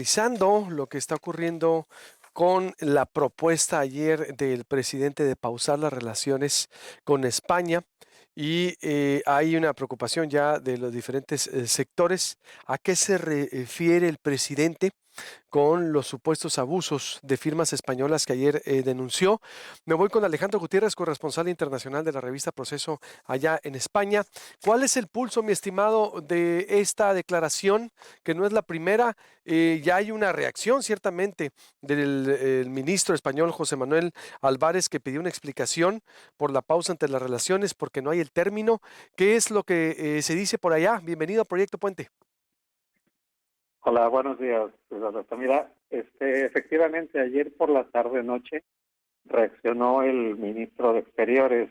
analizando lo que está ocurriendo con la propuesta ayer del presidente de pausar las relaciones con España y hay una preocupación ya de los diferentes sectores. ¿A qué se refiere el presidente con los supuestos abusos de firmas españolas que ayer denunció? Me voy con Alejandro Gutiérrez, corresponsal internacional de la revista Proceso allá en España. ¿Cuál es el pulso, mi estimado, de esta declaración, que no es la primera? Ya hay una reacción, ciertamente, del el ministro español José Manuel Álvarez, que pidió una explicación por la pausa entre las relaciones, porque no hay el término. ¿Qué es lo que se dice por allá? Bienvenido a Proyecto Puente. Hola, buenos días, Roberto. Mira, efectivamente ayer por la tarde-noche reaccionó el ministro de Exteriores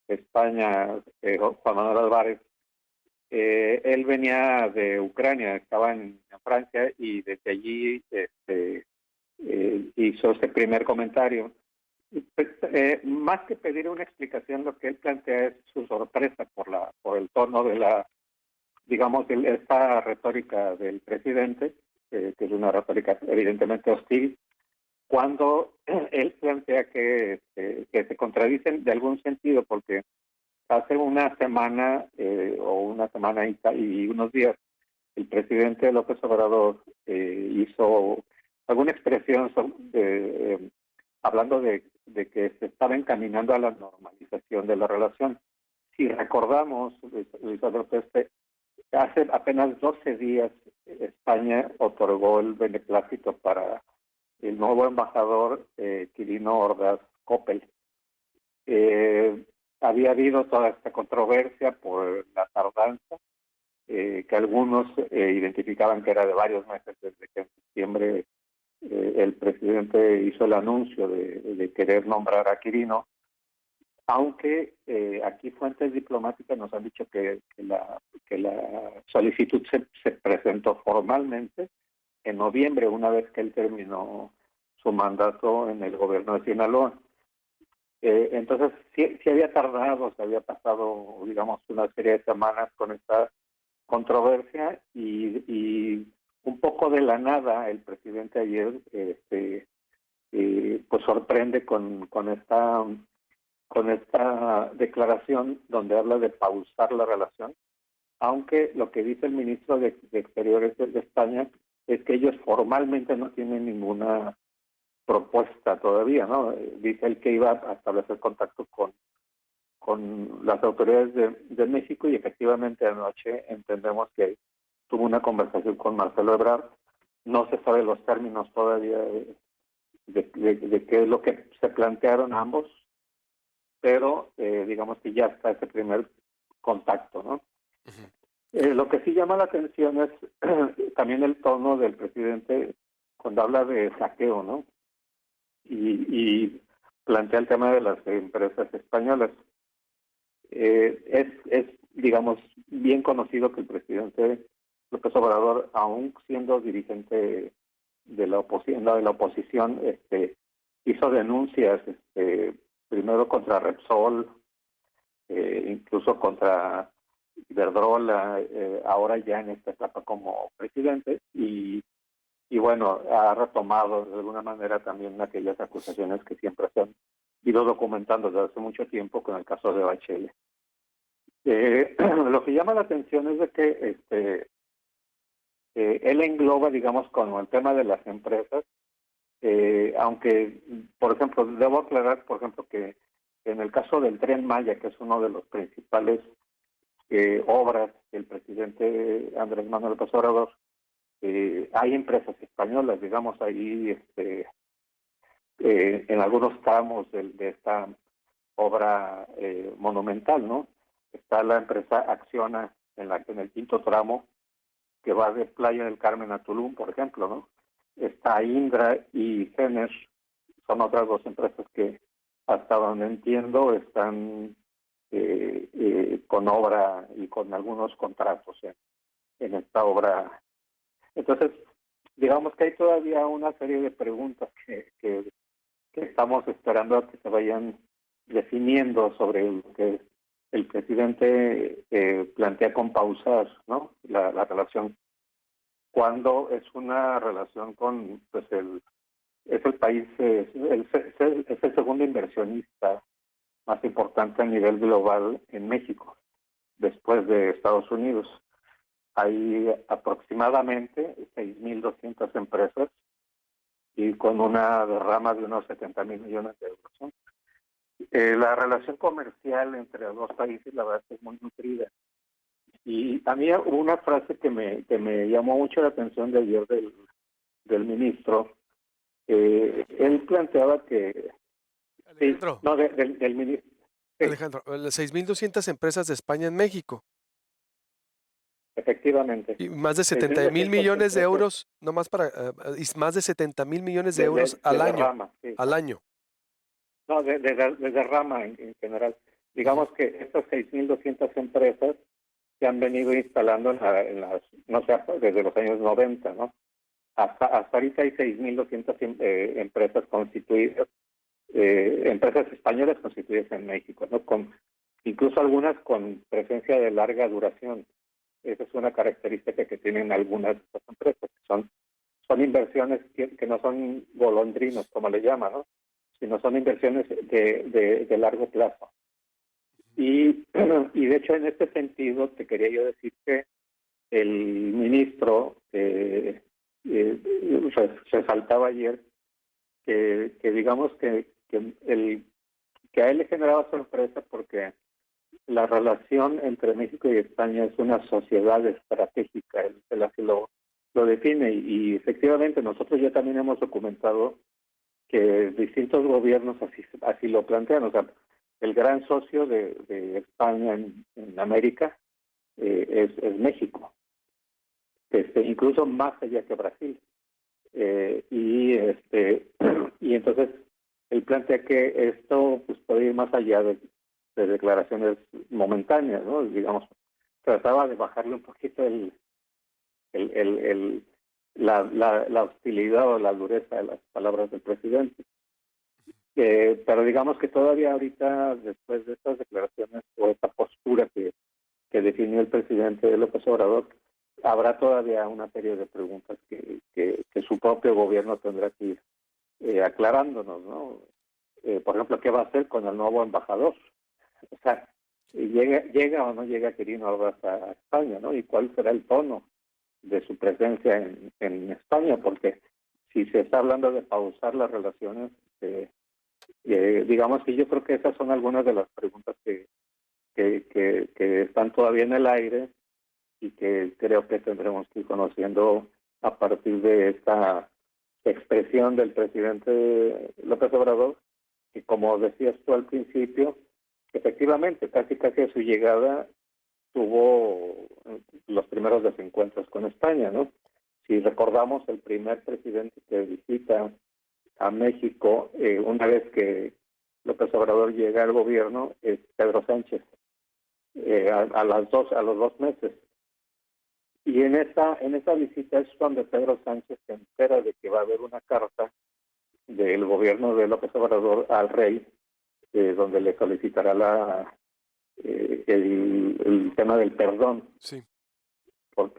de España, Juan Manuel Álvarez. Él venía de Ucrania, estaba en Francia y desde allí hizo este primer comentario. Pues, más que pedir una explicación, lo que él plantea es su sorpresa por el tono de digamos, esta retórica del presidente, que es una retórica evidentemente hostil, cuando él plantea que se contradicen de algún sentido, porque hace una semana o una semana y unos días, el presidente López Obrador hizo alguna expresión hablando de que se estaba encaminando a la normalización de la relación. Si recordamos, Luis Alberto, hace apenas 12 días España otorgó el beneplácito para el nuevo embajador Quirino Ordaz Coppel. Eh, Había habido toda esta controversia por la tardanza, que algunos identificaban que era de varios meses, desde que en septiembre el presidente hizo el anuncio de querer nombrar a Quirino, aunque aquí fuentes diplomáticas nos han dicho que la solicitud se presentó formalmente en noviembre, una vez que él terminó su mandato en el gobierno de Sinaloa. Entonces, sí había tardado, se había pasado, digamos, una serie de semanas con esta controversia y un poco de la nada el presidente ayer pues sorprende con esta declaración donde habla de pausar la relación, aunque lo que dice el ministro de Exteriores de España es que ellos formalmente no tienen ninguna propuesta todavía, ¿no? Dice él que iba a establecer contacto con las autoridades de México y efectivamente anoche entendemos que tuvo una conversación con Marcelo Ebrard. No se sabe los términos todavía de qué es lo que se plantearon ambos, pero digamos que ya está ese primer contacto, ¿no? Ujú. Lo que sí llama la atención es también el tono del presidente cuando habla de saqueo, ¿no? Y plantea el tema de las empresas españolas. Digamos, bien conocido que el presidente López Obrador, aún siendo dirigente de la oposición, hizo denuncias, primero contra Repsol, incluso contra Iberdrola, ahora ya en esta etapa como presidente, y bueno, ha retomado de alguna manera también aquellas acusaciones que siempre se han ido documentando desde hace mucho tiempo con el caso de Bachelet. Lo que llama la atención es de que él engloba, digamos, con el tema de las empresas, aunque, por ejemplo, debo aclarar, por ejemplo, que en el caso del Tren Maya, que es uno de los principales obras del presidente Andrés Manuel López Obrador, hay empresas españolas, digamos, ahí en algunos tramos de esta obra monumental, ¿no? Está la empresa Acciona en el quinto tramo, que va de Playa del Carmen a Tulum, por ejemplo, ¿no? Está Indra y Cener, son otras dos empresas que, hasta donde entiendo, están con obra y con algunos contratos en esta obra. Entonces, digamos que hay todavía una serie de preguntas que estamos esperando a que se vayan definiendo sobre lo que el presidente plantea con pausar, ¿no? La relación cuando es una relación con, pues es el país, es el segundo inversionista más importante a nivel global en México, después de Estados Unidos. Hay aproximadamente 6.200 empresas y con una derrama de unos 70,000 millones de euros, ¿no? La relación comercial entre los dos países, la verdad, es muy nutrida. Y a mí hubo una frase que me llamó mucho la atención de ayer del ministro. Él planteaba que, sí, Alejandro, no, del ministro, sí, Alejandro, las 6.200 empresas de España en México efectivamente, y más de 70 mil 6.200 millones de empresas euros, no más para, y más de 70,000 millones de euros de derrama, sí. al año. No, de derrama en general. Ujú. Digamos que estas 6.200 empresas se han venido instalando en las, no sé, desde los años 90, ¿no? Hasta ahorita hay 6.200 empresas constituidas, empresas españolas constituidas en México, ¿no? Incluso algunas con presencia de larga duración. Esa es una característica que tienen algunas de estas empresas. Son inversiones que no son golondrinos, como le llaman, ¿no? Sino son inversiones de largo plazo. Y, y de hecho, en este sentido, te quería yo decir que el ministro resaltaba ayer que digamos que a él le generaba sorpresa porque la relación entre México y España es una sociedad estratégica, él así lo define, y efectivamente nosotros ya también hemos documentado que distintos gobiernos así lo plantean. O sea, el gran socio de España en América es México, incluso más allá que Brasil. Y entonces él plantea que esto pues puede ir más allá de declaraciones momentáneas, ¿no? Digamos, trataba de bajarle un poquito el, el, el, la hostilidad o la dureza de las palabras del presidente. Pero digamos que todavía ahorita, después de estas declaraciones o esta postura que definió el presidente López Obrador, habrá todavía una serie de preguntas que su propio gobierno tendrá que ir aclarándonos, ¿no? Por ejemplo, ¿qué va a hacer con el nuevo embajador? O sea, llega o no llega Quirino Ordaz a España, ¿no? ¿Y cuál será el tono de su presencia en España? Porque si se está hablando de pausar las relaciones, digamos que yo creo que esas son algunas de las preguntas que están todavía en el aire y que creo que tendremos que ir conociendo a partir de esta expresión del presidente López Obrador, que como decías tú al principio, efectivamente, casi a su llegada tuvo los primeros desencuentros con España, ¿no? Si recordamos, el primer presidente que visita a México una vez que López Obrador llega al gobierno es Pedro Sánchez, a los 2 meses. Y en esa visita es cuando Pedro Sánchez se entera de que va a haber una carta del gobierno de López Obrador al rey, donde le solicitará el tema del perdón Sí. por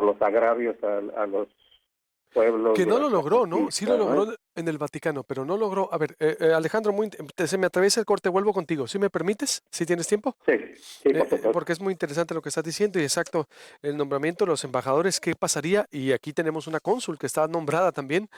los agravios a los pueblos Que no lo durante la logró, ¿no? Sí lo conquista, ¿no? logró en el Vaticano, pero no logró. A ver, Alejandro, se me atraviesa el corte, vuelvo contigo. ¿Sí me permites? ¿Sí tienes tiempo? Sí, sí, por supuesto. Porque es muy interesante lo que estás diciendo y exacto, el nombramiento de los embajadores, ¿qué pasaría? Y aquí tenemos una cónsul que está nombrada también.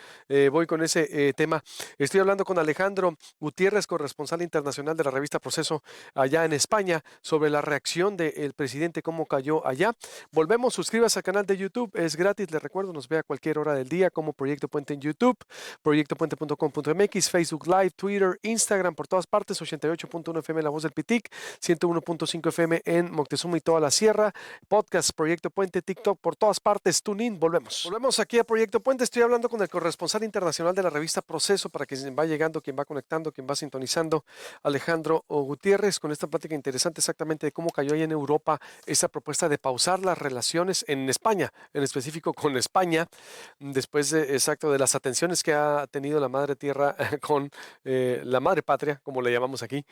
Voy con ese tema. Estoy hablando con Alejandro Gutiérrez, corresponsal internacional de la revista Proceso allá en España, sobre la reacción del presidente, cómo cayó allá. Volvemos, suscríbase al canal de YouTube, es gratis, le recuerdo, nos ve a cualquier hora del día como Proyecto Puente en YouTube, proyectopuente.com.mx, Facebook Live, Twitter, Instagram, por todas partes, 88.1 FM La Voz del Pitic, 101.5 FM en Moctezuma y toda la sierra, podcast Proyecto Puente, TikTok, por todas partes, TuneIn, volvemos. Volvemos aquí a Proyecto Puente, estoy hablando con el corresponsal internacional de la revista Proceso, para quien va llegando, quien va conectando, quien va sintonizando, Alejandro Gutiérrez, con esta plática interesante exactamente de cómo cayó ahí en Europa esa propuesta de pausar las relaciones en España, en específico con España, después de, exacto, de las atenciones que ha tenido la madre tierra con la madre patria, como le llamamos aquí,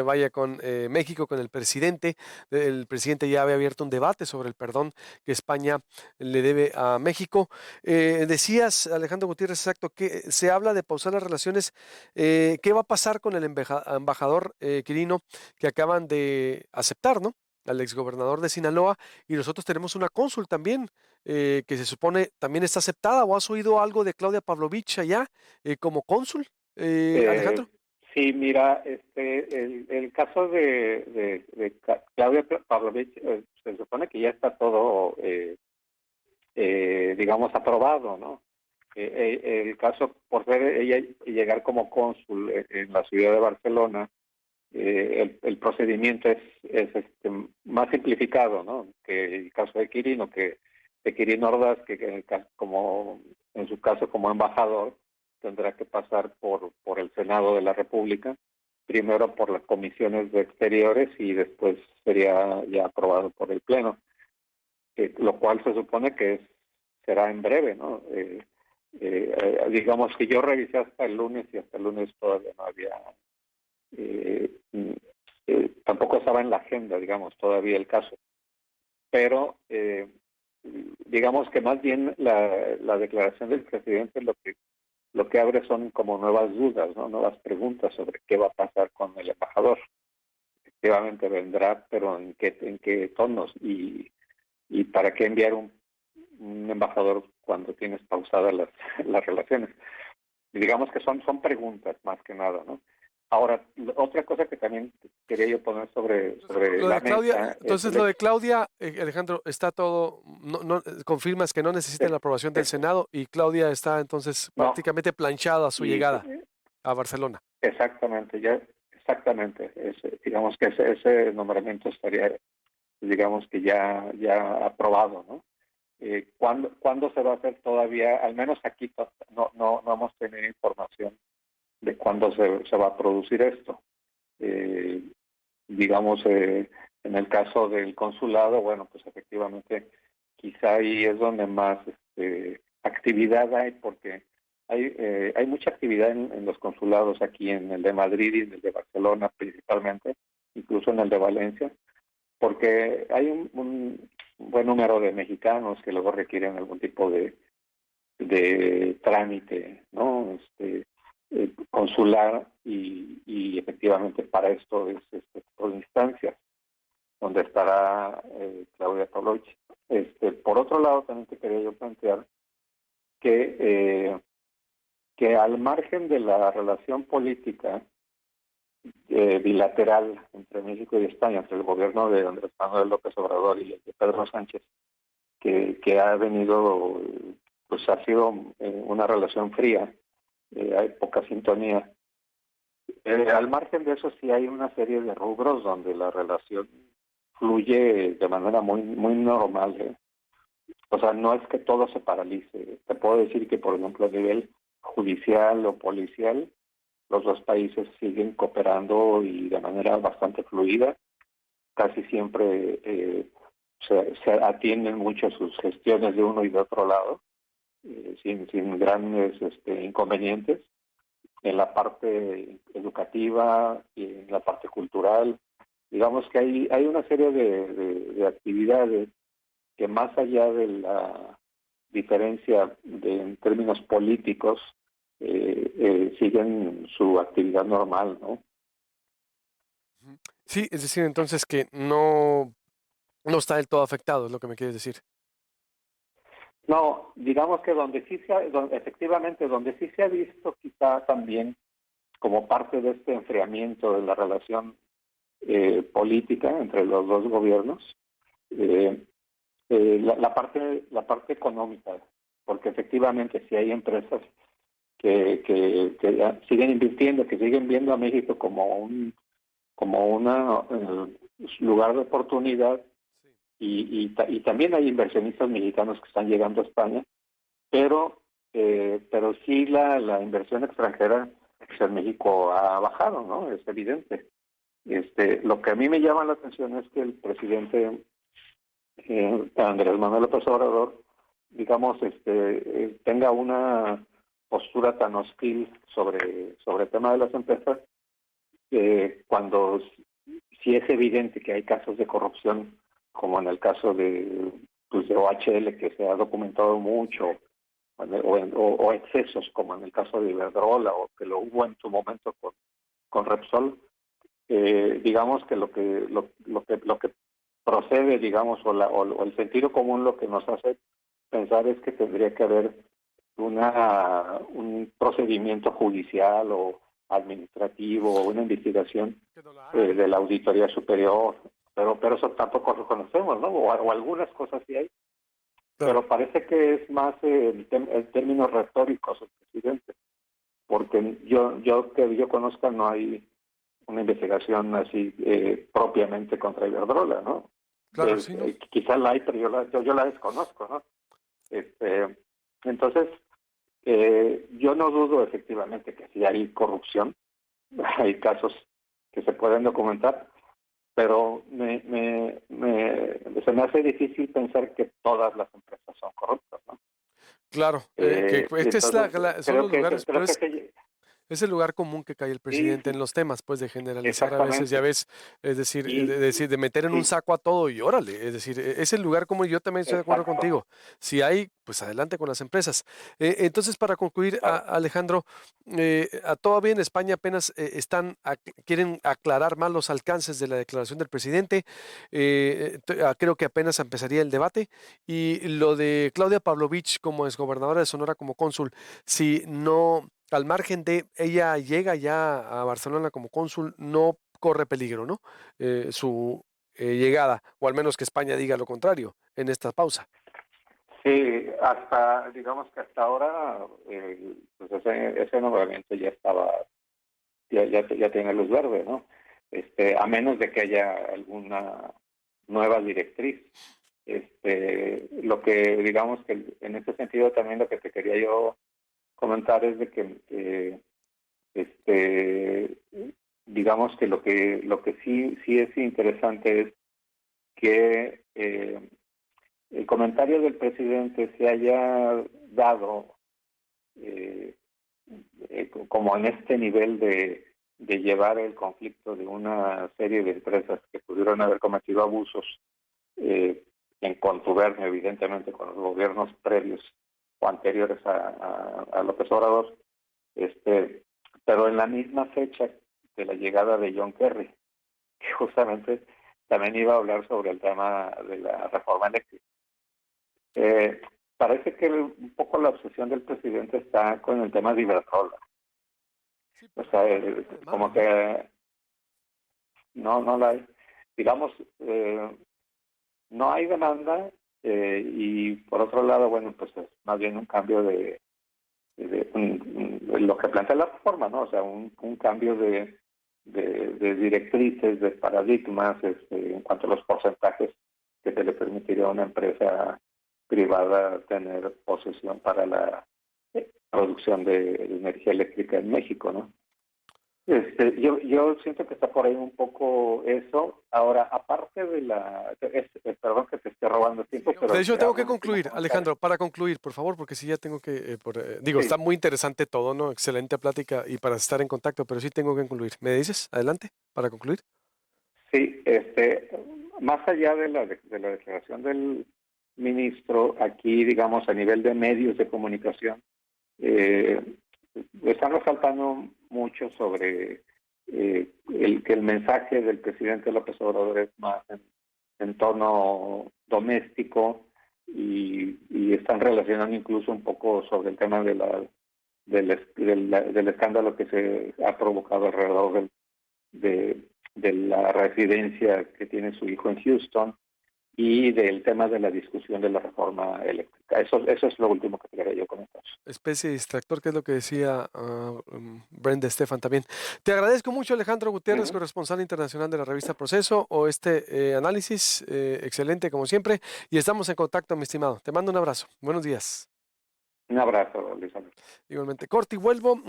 vaya con México, con el presidente. El presidente ya había abierto un debate sobre el perdón que España le debe a México. Decías, Alejandro Gutiérrez, exacto, que se habla de pausar las relaciones. ¿Qué va a pasar con el embajador Quirino que acaban de aceptar, ¿no? Al exgobernador de Sinaloa, y nosotros tenemos una cónsul también, que se supone también está aceptada, ¿o has oído algo de Claudia Pavlovich allá como cónsul, Eh, Alejandro? sí, mira, el caso de Claudia Pavlovich, se supone que ya está todo, digamos, aprobado, ¿no? El caso, por ser ella llegar como cónsul en la ciudad de Barcelona, el procedimiento es más simplificado, ¿no? Que el caso de Quirino, que de Quirino Ordaz, que en, el caso, como, en su caso como embajador, tendrá que pasar por el Senado de la República, primero por las comisiones de exteriores y después sería ya aprobado por el Pleno, lo cual se supone que será en breve, ¿no? Digamos que yo revisé hasta el lunes y hasta el lunes todavía no había eh, tampoco estaba en la agenda, digamos, todavía el caso. Pero digamos que más bien la declaración del presidente lo que abre son como nuevas dudas, ¿no? Nuevas preguntas sobre qué va a pasar con el embajador. Efectivamente vendrá, pero en qué tonos y para qué enviar un embajador cuando tienes pausadas las relaciones. Y digamos que son preguntas más que nada, ¿no? Ahora, otra cosa que también quería yo poner Entonces, sobre la mesa es Entonces, el lo de hecho, Claudia, Alejandro, está todo, confirmas que no necesita es, la aprobación del es, Senado y Claudia está entonces no, prácticamente planchada a su y llegada a Barcelona. exactamente, ya, exactamente, digamos que ese nombramiento estaría, digamos que ya aprobado, ¿no? ¿Cuándo se va a hacer todavía? Al menos aquí no hemos tenido información de cuándo se va a producir esto. Eh, digamos, en el caso del consulado, bueno, pues efectivamente quizá ahí es donde más actividad hay, porque hay mucha actividad en los consulados aquí, en el de Madrid y en el de Barcelona principalmente, incluso en el de Valencia, porque hay un buen número de mexicanos que luego requieren algún tipo de trámite, ¿no? Consular y efectivamente para esto es este tipo de instancias donde estará Claudia Pavlovich. Por otro lado, también te quería yo plantear que, que al margen de la relación política bilateral entre México y España, entre el gobierno de Andrés Manuel López Obrador y el de Pedro Sánchez, que ha venido, pues ha sido una relación fría, hay poca sintonía. Al margen de eso, sí hay una serie de rubros donde la relación fluye de manera muy normal. O sea, no es que todo se paralice. Te puedo decir que, por ejemplo, a nivel judicial o policial, los dos países siguen cooperando y de manera bastante fluida. Casi siempre se atienden mucho sus gestiones de uno y de otro lado, sin grandes inconvenientes en la parte educativa y en la parte cultural. Digamos que hay una serie de actividades que más allá de la diferencia en términos políticos, siguen su actividad normal, ¿no? Ujú. Sí, es decir, entonces que no está del todo afectado, es lo que me quieres decir. No, digamos que efectivamente, donde sí se ha visto quizá también como parte de este enfriamiento de la relación política entre los dos gobiernos, eh, la parte económica, porque efectivamente si hay empresas que ya siguen invirtiendo, que siguen viendo a México como una lugar de oportunidad Sí. y también hay inversionistas mexicanos que están llegando a España, pero sí la inversión extranjera pues, en México ha bajado, ¿no? Es evidente. Lo que a mí me llama la atención es que el presidente Andrés Manuel López Obrador digamos, tenga una postura tan hostil sobre el tema de las empresas, cuando si es evidente que hay casos de corrupción, como en el caso de OHL, que se ha documentado mucho, o excesos, como en el caso de Iberdrola, o que lo hubo en su momento con Repsol, digamos que lo que procede, digamos, o el sentido común lo que nos hace pensar es que tendría que haber un procedimiento judicial o administrativo o una investigación de la Auditoría Superior, pero eso tampoco lo conocemos, ¿no? O algunas cosas sí hay, Claro. pero parece que es más en términos retóricos el presidente, porque que yo conozca no hay una investigación así propiamente contra Iberdrola, ¿no? Claro, sí, ¿no? Quizás la hay, pero yo la desconozco, ¿no? Este, entonces, yo no dudo efectivamente que sí hay corrupción, hay casos que se pueden documentar, pero se me hace difícil pensar que todas las empresas son corruptas, ¿no? Claro, es que es Entonces, son los lugares, pero creo que es el lugar común que cae el sí, presidente sí, en los temas, pues, de generalizar a veces, ya exactamente. ves, es decir, Y de meter en un sí, saco a todo y órale, es decir, es el lugar común, yo también estoy de acuerdo exacto, contigo. Si hay, pues adelante con las empresas. Entonces, para concluir, claro. Alejandro, todavía en España apenas quieren aclarar más los alcances de la declaración del presidente. Creo que apenas empezaría el debate. Y lo de Claudia Pavlovich como exgobernadora de Sonora como cónsul, si no al margen de ella llega ya a Barcelona como cónsul, no corre peligro, ¿no? Su llegada, o al menos que España diga lo contrario en esta pausa. Sí, digamos que hasta ahora, pues ese nombramiento ya estaba, ya tiene luz verde, ¿no? A menos de que haya alguna nueva directriz. Lo que, digamos que en ese sentido también lo que te quería yo comentar es de que, digamos que lo que sí es interesante es que el comentario del presidente se haya dado eh, como en este nivel de llevar el conflicto de una serie de empresas que pudieron haber cometido abusos eh, en contubernio, evidentemente, con los gobiernos previos o anteriores a López Obrador, pero en la misma fecha de la llegada de John Kerry, que justamente también iba a hablar sobre el tema de la reforma eléctrica. Eh, Parece que un poco la obsesión del presidente está con el tema de Iberdrola. Sí, O por sea, la demanda, como ¿no? que no la hay. Digamos, no hay demanda, y por otro lado, bueno, pues es más bien un cambio de lo que plantea la reforma, ¿no? O sea, un cambio de directrices, de paradigmas, en cuanto a los porcentajes que se le permitiría a una empresa privada tener posesión para la producción de energía eléctrica en México, ¿no? Yo siento que está por ahí un poco eso. Ahora, aparte perdón que te esté robando Sí, tiempo, no, de pero hecho, te tengo hago que un último concluir, comentario. Alejandro, para concluir, por favor, porque sí ya tengo que, digo, está Sí, muy interesante todo, ¿no? Excelente plática y para estar en contacto, pero sí tengo que concluir. ¿Me dices? Adelante, para concluir. sí, más allá de la declaración del ministro, aquí, digamos, a nivel de medios de comunicación, eh, están resaltando mucho sobre que el mensaje del presidente López Obrador es más en tono doméstico, y están relacionando incluso un poco sobre el tema del escándalo que se ha provocado alrededor de la residencia que tiene su hijo en Houston, y del tema de la discusión de la reforma eléctrica. Eso es lo último que quería yo comentar. Especie de distractor, que es lo que decía Brenda Estefan también. Te agradezco mucho, Alejandro Gutiérrez, Ujú. corresponsal internacional de la revista Proceso, o este análisis excelente como siempre, y estamos en contacto, mi estimado. Te mando un abrazo. Buenos días. Un abrazo, Luis Alberto. Igualmente, corte y vuelvo.